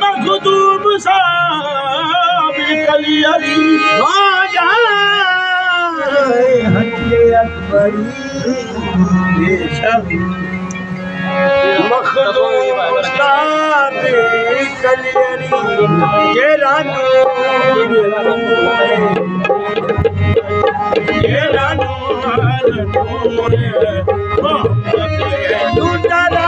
मखदूम साहब कलियरी हटिए अकबरी मखदूम साहब कलियरी ये रानू दूसरा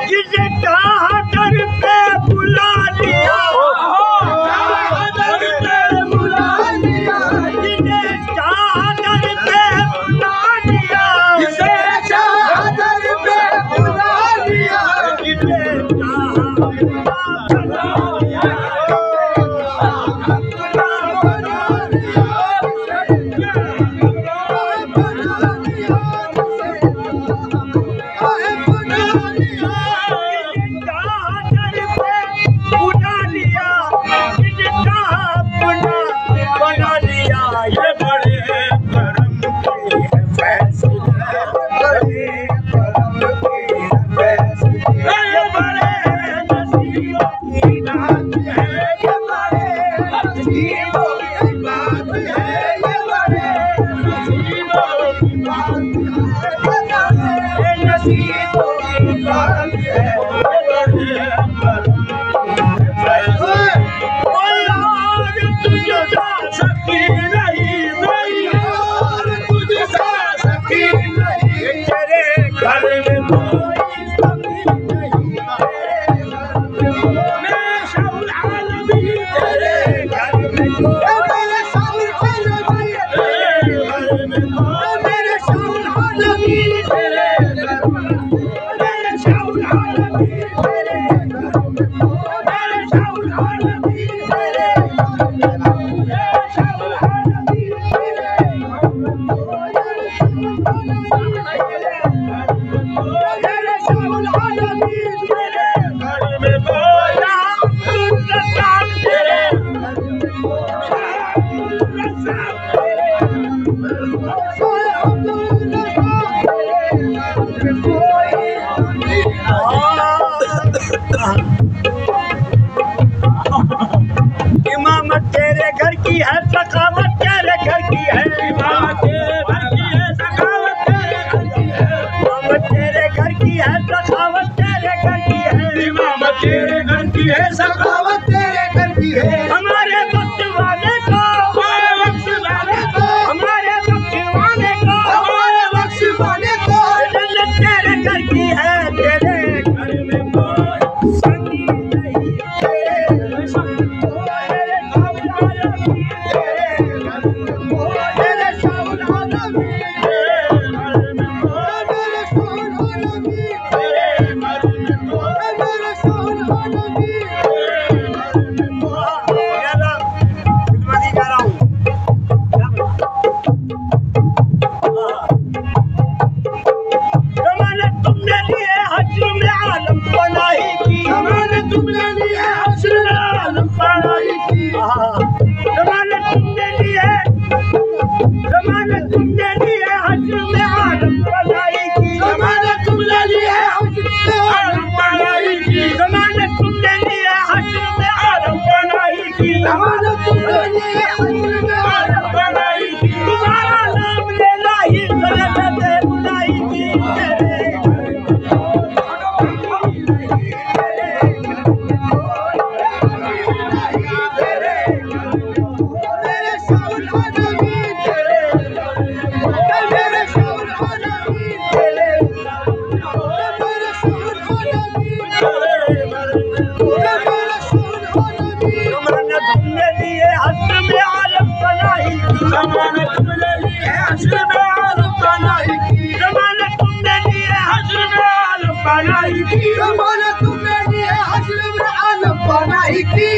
जिसे कहा दर पे बुला लिया, दर पे बुला लिया, जिसे कहा दर पे बुला लिया, जिसे कहा दर पे बुला लिया, जिसे कहा बुला लिया, इमामत तेरे घर की है, सखावत तेरे घर की है, इमामत तेरे घर की है, सखावत तेरे घर की है, इमामत तेरे घर की है, सखावत तेरे घर की है, इमामत तेरे घर की है, सखावत तेरे घर की है। हमारे वक्त वाले को, हमारे वक्त वाले को, हमारे वक्त वाले को, हमारे वक्त वाले को, जन्नत तेरे घर की है, तेरे घर में कोई संगी नहीं, तेरे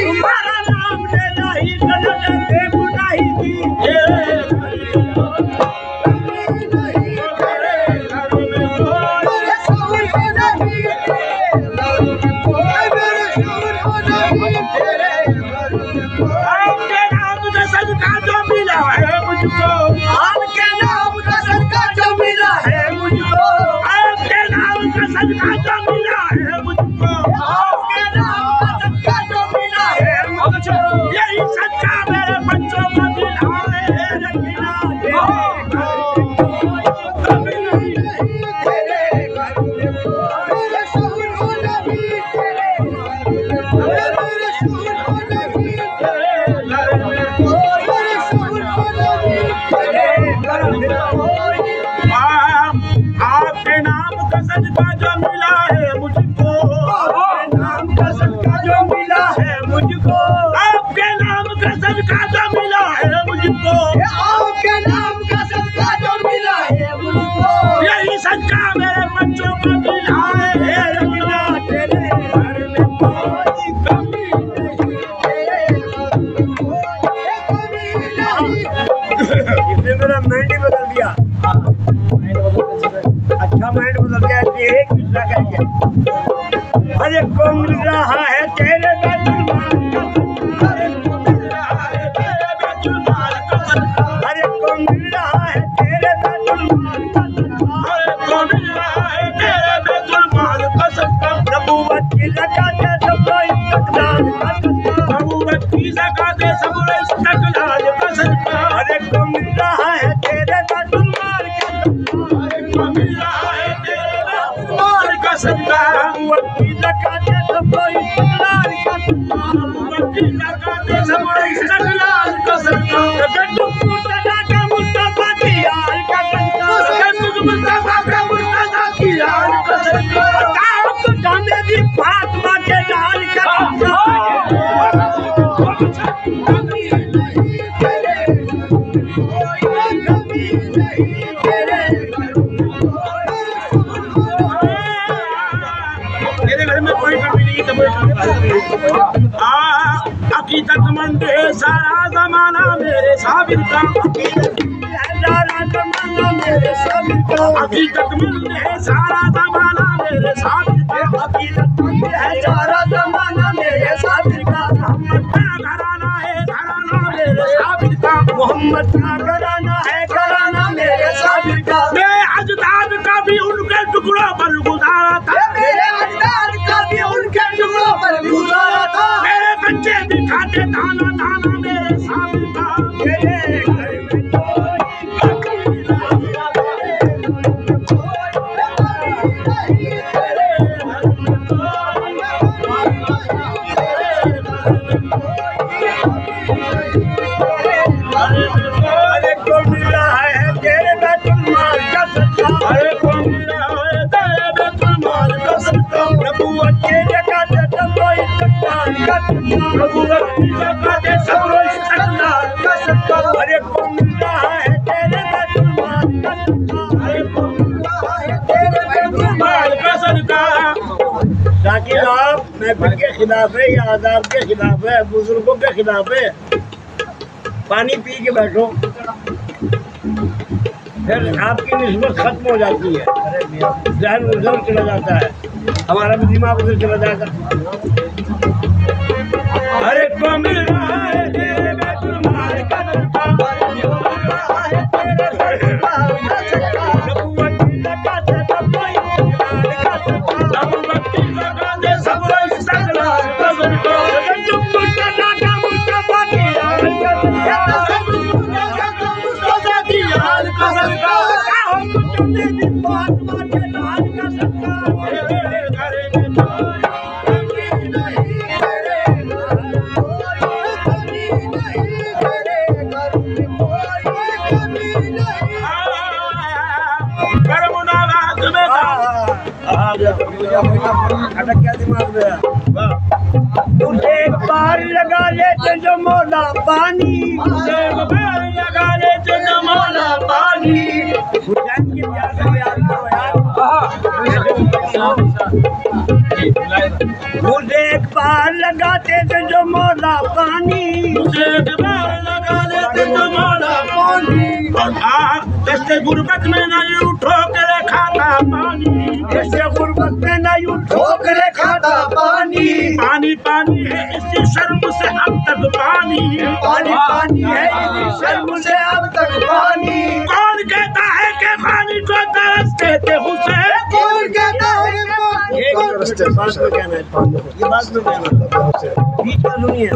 तुम्हारा नाम लेना ही जन्नत में बुलाई थी। आपके नाम का सदका जो मिला है मुझको, आपके नाम का सदका अच्छा माइंड बदल गया, एक दूसरा करके। अरे कौन मिल रहा है तेरे बैतुल माल का सदका, अरे कौन मिल रहा है तेरे बैतुल माल का सदका, अरे कौन मिल रहा है तेरे बैतुल माल का सदका, अरे कौन मिल रहा है तेरे बैतुल माल का सदका। नबूवत की ज़कात सबको इस्तक़लाल का सदका, नबूवत की ज़कात सबको इस्तक़लाल का सदका, अरे कौन मिल रहा है तेरे बैतुल माल का सदका, अरे कौन मिल रहा है तेरे बैतुल माल का सदका। नबूवत की ज़कात सबको इस्तक़लाल का सदका, नबूवत की ज़कात सबको इस्तक़लाल का सदका। गड्ढू मुर्तज़ा का मुस्तफ़ा की यार का सदका, गड्ढू मुस्तफ़ा का मुर्तज़ा की यार का सदका। मेरी फातिमा के लाल का मेरे घर में कोई कमी नहीं, हकीकतमंद है सारा जमाना मेरे साबिर का, सारा जमाना मेरे साबिर का, हकीकतमंद है सारा जमाना मेरे साबिर का, हकीकतमंद है सारा जमाना मेरे साबिर का। मोहम्मद का घराना है घराना मेरे साबिर का, मोहम्मद का घराना है घराना मेरे साबिर का। मेरे अजदाद का भी उनके टुकड़ों पर गुजारा था, मेरे अजदाद का भी उनके टुकड़ों पर गुजारा था। मेरे बच्चे दिखाते दाना दाना मेरे साबिर का, मेरे घर में अरे कौन मिल रहा है तेरे बैतुल माल का सदका, अरे कौन मिल रहा है तेरे बैतुल माल का सदका। ताकि आप महफिल के खिलाफ है या आदाब के खिलाफ है, बुजुर्गों के खिलाफ है, पानी पी के बैठो, फिर आपकी निस्बत खत्म हो जाती है, ज़हन उधर चला जाता है, हमारा भी दिमाग उधर चला जाता है। अरे कौन मिल रहा है तेरे बैतुल माल का सदका, अरे कौन मिल रहा है तेरे बैतुल माल का सदका। नबूवत की ज़कात सबको इस्तक़लाल का सदका, नबूवत की ज़कात सबको इस्तक़लाल का सदका। गड्ढू मुर्तज़ा का मुस्तफ़ा की यार का सदका, गड्ढू मुर्तज़ा का मुस्तफ़ा की यार का सदका। चाहो तो मेरी फातिमा के लाल का सदका, मेरे घर में क्या दिमाग में मुझे एक बार लगा लेते जो मौला पानी, मुझे एक बार लगा लेते जो मौला पानी। मुझे एक बार लगाते थे जो मौला पानी, मुझे एक बार लगा लेते जो मौला पानी। दस्ते गुर्बत में न यूं ठोकरे खाता पानी, दस्ते गुर्बत में न यूं ठोकरे खाता पानी। पानी पानी है इसी शर्म से अब तक पानी, पानी पानी है इसी शर्म से अब तक पानी। कौन कहता है कि पानी को तरसते थे हुसैन, कौन कहता है ये बात में कहना है, ये बात में कहना बीच में नहीं है।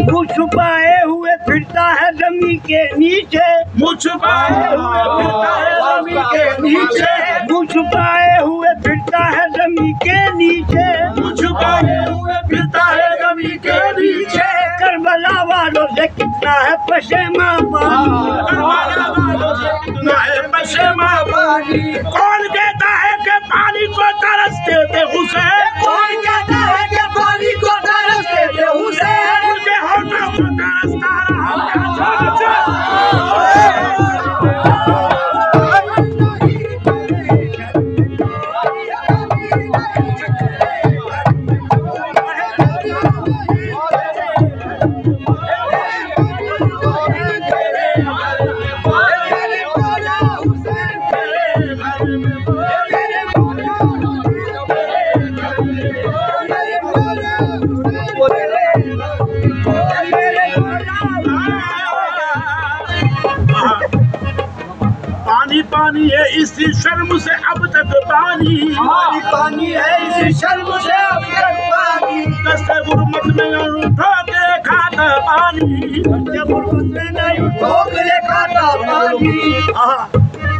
मुँह छुपाए हुए फिरता है जमीन के नीचे, मुँह छुपाए हुए फिरता है जमीन के नीचे, मुँह छुपाए हुए फिरता है जमीन के नीचे, मुँह छुपाए हुए फिरता है जमीन के नीचे। करबला वालों से कितना है पशेमा पानी, करबला वालों से कितना है पशेमा पानी। कौन कहता है कि पानी को तरसते थे हुसैन, कौन कहता है कि पानी को तरसते थे हुसैन। मुझे होठों को तरसता रहा पानी पानी है इसी शर्म से अब तक पानी पानी है इसी शर्म से अब तक पानी दस्ते गुरमत में उठो के खाता पानी गुरमत में नहीं उठो के खाता पानी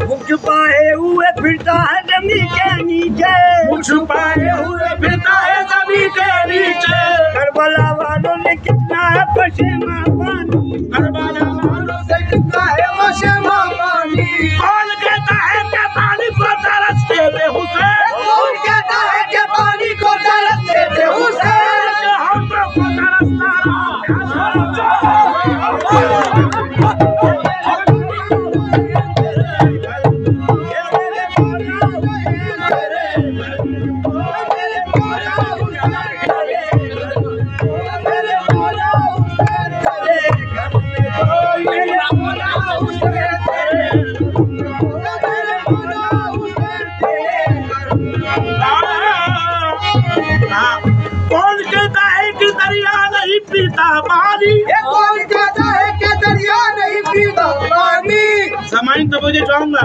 मुख छुपाए हुए फिरता है जमीन के नीचे मुख छुपाए हुए फिरता है जमीन के नीचे करबला वालों ने कितना है पशेमा पानी करबला वालों से कितना है पशेमा पानी कौन कहता है कि पानी को तरसते थे हुसैन कौन कहता है कि पानी को तरसते थे हुसैन हम को तरसता समाइन तो मुझे चाहूंगा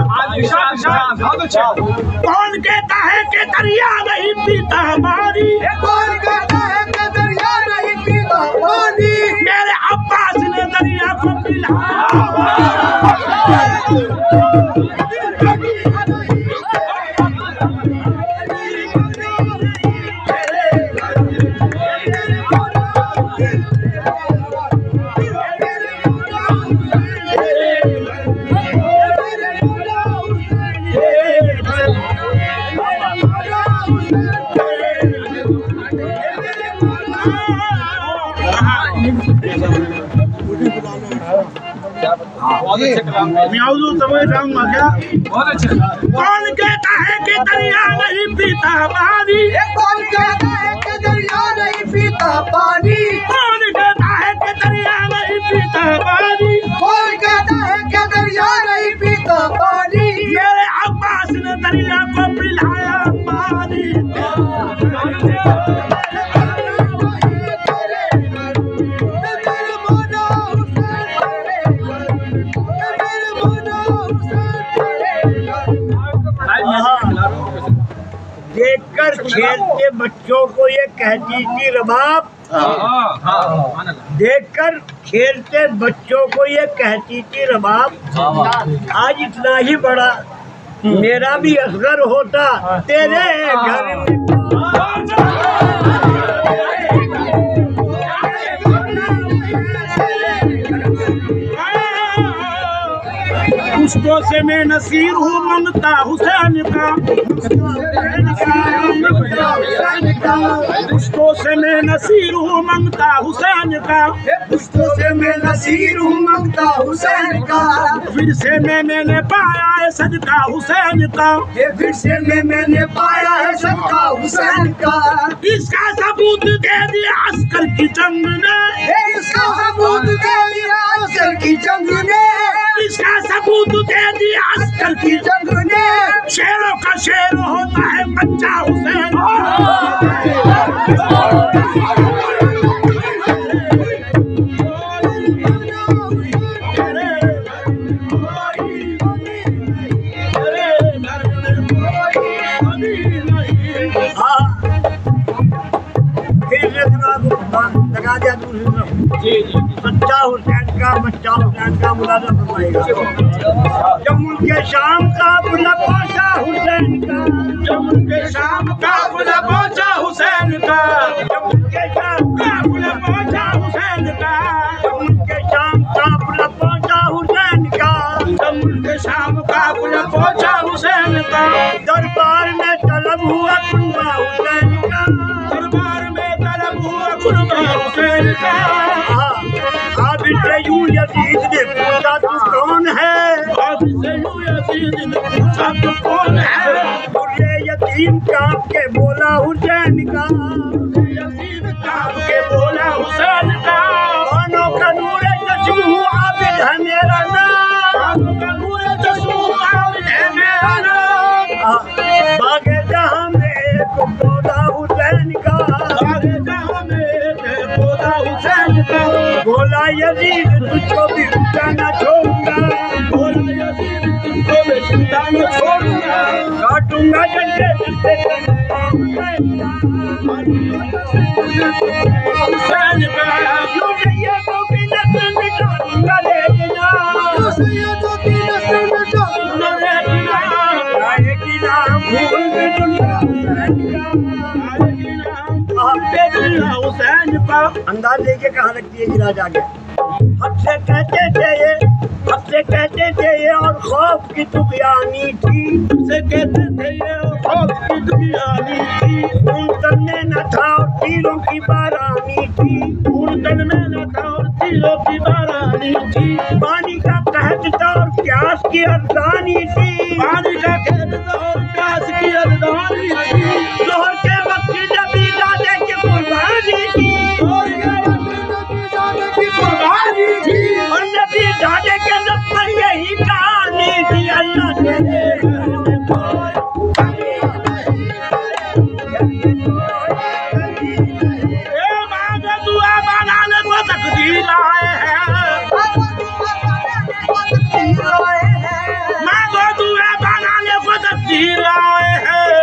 कौन कहता है कि दरिया नहीं पीता पानी कौन कहता है कि दरिया नहीं पीता पानी मेरे अब्बास ने दरिया को पिलाया बहुत अच्छा कौन कहता है कि दरिया नहीं पीता पानी कौन कहता है कि दरिया नहीं पीता पानी कौन कहता है कि दरिया नहीं पीता पानी कौन कहता है कि दरिया नहीं पीता पानी मेरे अब्बास ने दरिया को पिलाया पानी देखकर खेलते बच्चों को ये कहती थी रबाब देखकर खेलते बच्चों को ये कहती थी रबाब आज इतना ही बड़ा मेरा भी असगर होता तेरे घर में पुष्पों से मैं नसीर हूँ मंगता हुसैन का पुष्पों से मैं नसीर हूँ मंगता हुसैन का पुष्पों से मैं नसीर हूँ मंगता हुसैन का फिर से मैंने पाया है सदका हुसैन का ये फिर से मैंने पाया है सदका हुसैन का इसका सबूत दे दिया अस्कर की जंग ने इसका सबूत दे दिया अस्कर की जंग ने इसका सबूत दे दिया अस्कर की जंग ने शेरों का शेर होता है बच्चा हुसैन सच्चा हुसैन का बच्चा हुसैन का मुलाजा फरमाएगा जम्मू के शाम का बुला पहुंचा हुसैन का जम्मू के शाम का बुला पहुंचा हुसैन का जम्मू के शाम का बुला पहुंचा हुसैन का जम्मू के शाम का बुला पहुंचा हुसैन का जम्मू के शाम का बुला पहुंचा हुसैन का दरबार में तलब हुआ कुर्बा हुसैन का दरबार में तलब हुआ कुर्बा हुसैन का यूं यजीद ने पूछा तू कौन है यजीद ने पूछा तू कौन है बुर्रे यतीम कांप के बोला हुसैन का यजीद कांप के बोला हुसैन का कानों का नूर चश्मू आबिद है मेरा नाम कानों का नूर चश्मू आबिद है मेरा नाम बागे जहां में एक पौधा हुसैन का बागे जहां में एक पौधा हुसैन का बोला यजीद तुझको भी जाना छोड़ूंगा बोला यजीद तुझको मैं जिंदा न छोड़ूंगा, काटूंगा डंडे से हुसैन का यूं सैयदों की नस्ल मिटाऊंगा लेकिना आएगी नाम भूल में दुनिया हुसैन का अंदाज लेके कहाँ रखती है जी राजा के हमसे कहते थे ये और खौफ की तुगयानी थी से कहते थे ये खौफ की दुनियानी थी, खून तन में न था और तीरों की बारानी थी खून तन में न था और तीरों की बारानी थी, पानी का कहत था और प्यास की अरदानी थी पानी का कहत था और प्यास की अरदानी थी, जोहर के वक्त नबी दादे की कुर्बानी थी और ये की कुर्बानी थी, और नबी दादे के लब पर यही कहानी थी अल्लाह तेरे दुआ बनाने को तकदीर आए हैं, मांगो दुआ बनाने को तकदीर आए हैं,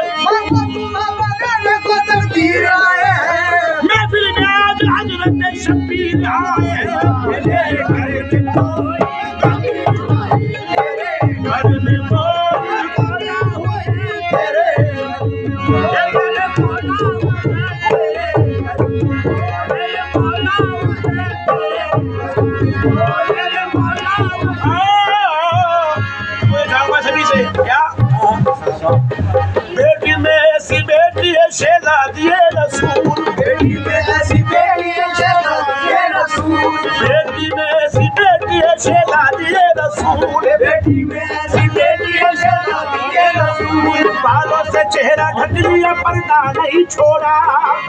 महफिल में आज हजरत शबीर आए हैं, घर में बेटी में ऐसी बेटी है शहजादी रसूल, बेटी में ऐसी बेटी है शहजादी रसूल बेटी में ऐसी बेटी है शहजादी रसूल, बेटी में ऐसी बेटी है शहजादी रसूल बालों से चेहरा ढक लिया पर्दा नहीं छोड़ा,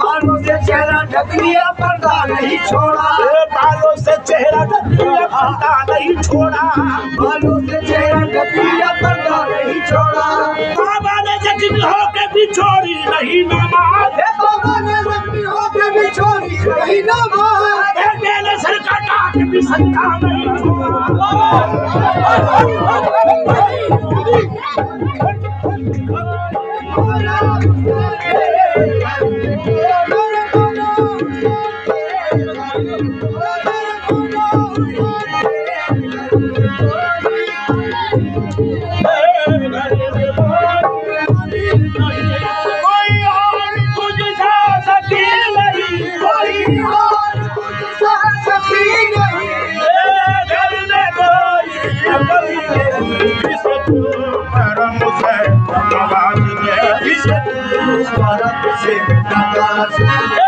बालों से चेहरा ढक लिया पर्दा नहीं छोड़ा बालों से चेहरा ढक लिया पर्दा नहीं छोड़ा, बालों से चेहरा ढक लिया पर्दा नहीं छोड़ा बाबा ने जख्मी होके भी छोड़ी नहीं नमाज, बाबा ने जख्मी होके भी छोड़ी नहीं नमाज बेटे ने सर कटा के भी सत्ता नहीं से